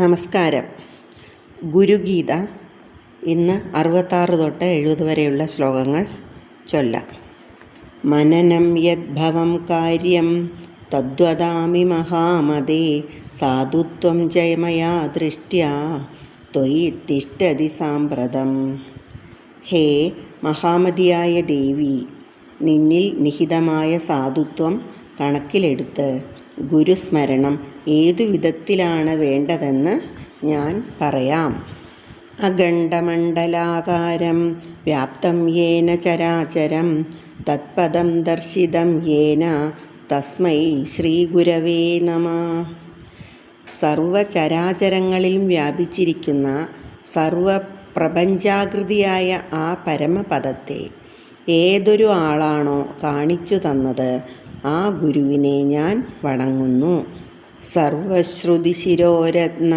നമസ്കാരം. ഗുരുഗീത ഇന്ന് 66 തൊട്ട് 70 വരെയുള്ള ശ്ലോകങ്ങൾ ചൊല്ലാം. മനനം യദ്ഭവം കാര്യം തദ്വദാമി മഹാമതേ സാധുത്വം ജയമയാ ദൃഷ്ട്യാ ത്വയി തിഷ്ഠതി സാമ്പ്രതം. ഹേ മഹാമതിയായ ദേവി, നിന്നിൽ നിഹിതമായ സാധുത്വം കണക്കിലെടുത്ത് ഗുരുസ്മരണം ഏതു വിധത്തിലാണ് വേണ്ടതെന്ന് ഞാൻ പറയാം. അഖണ്ഡമണ്ഡലാകാരം വ്യാപ്തം യേന ചരാചരം തത്പദം ദർശിതം യേന തസ്മൈ ശ്രീഗുരവേ നമഃ. സർവചരാചരങ്ങളിലും വ്യാപിച്ചിരിക്കുന്ന സർവപ്രപഞ്ചാകൃതിയായ ആ പരമപദത്തെ ഏതൊരു ആളാണോ കാണിച്ചു തന്നത് ആ ഗുരുവിനെ ഞാൻ വണങ്ങുന്നു. സർവശ്രുതിശിരോരത്ന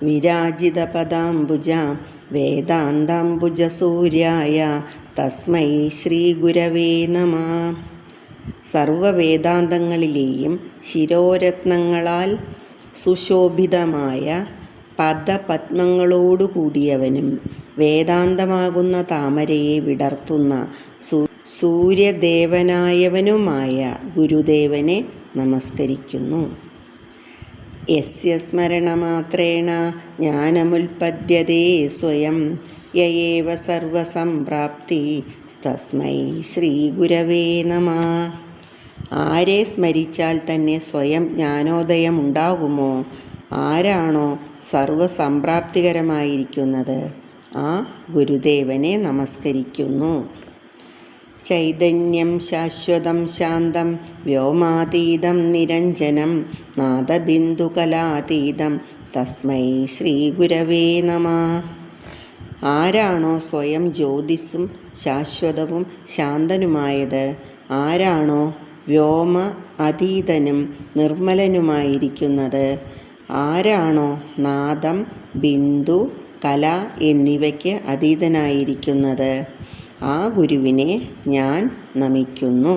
വിരാജിത പദാംബുജ വേദാന്താംബുജ സൂര്യായ തസ്മൈ ശ്രീ ഗുരവേ നമഃ. സർവവേദാന്തങ്ങളിലെയും ശിരോരത്നങ്ങളാൽ സുശോഭിതമായ പദപത്മങ്ങളോടുകൂടിയവനും വേദാന്തമാകുന്ന താമരയെ വിടർത്തുന്ന സൂര്യദേവനായവനുമായ ഗുരുദേവനെ നമസ്കരിക്കുന്നു. യസ്യ സ്മരണമാത്രേണ ജ്ഞാനമുൽപദ്യതേ സ്വയം യയേവ സർവസംപ്രാപ്തി തസ്മൈ ശ്രീ ഗുരവേ നമഃ. ആരെ സ്മരിച്ചാൽ തന്നെ സ്വയം ജ്ഞാനോദയമുണ്ടാകുമോ, ആരാണോ സർവസംപ്രാപ്തികരമായിരിക്കുന്നത്, ആ ഗുരുദേവനെ നമസ്കരിക്കുന്നു. ചൈതന്യം ശാശ്വതം ശാന്തം വ്യോമാതീതം നിരഞ്ജനം നാദബിന്ദുകലാതീതം തസ്മൈ ശ്രീ ഗുരവേ നമഃ. ആരാണോ സ്വയം ജ്യോതിസ്സും ശാശ്വതവും ശാന്തനുമായത്, ആരാണോ വ്യോമ അതീതനും നിർമ്മലനുമായിരിക്കുന്നത്, ആരാണോ നാദം ബിന്ദു കല എന്നിവയ്ക്ക് അതീതനായിരിക്കുന്നത്, ആ ഗുരുവിനെ ഞാൻ നമിക്കുന്നു.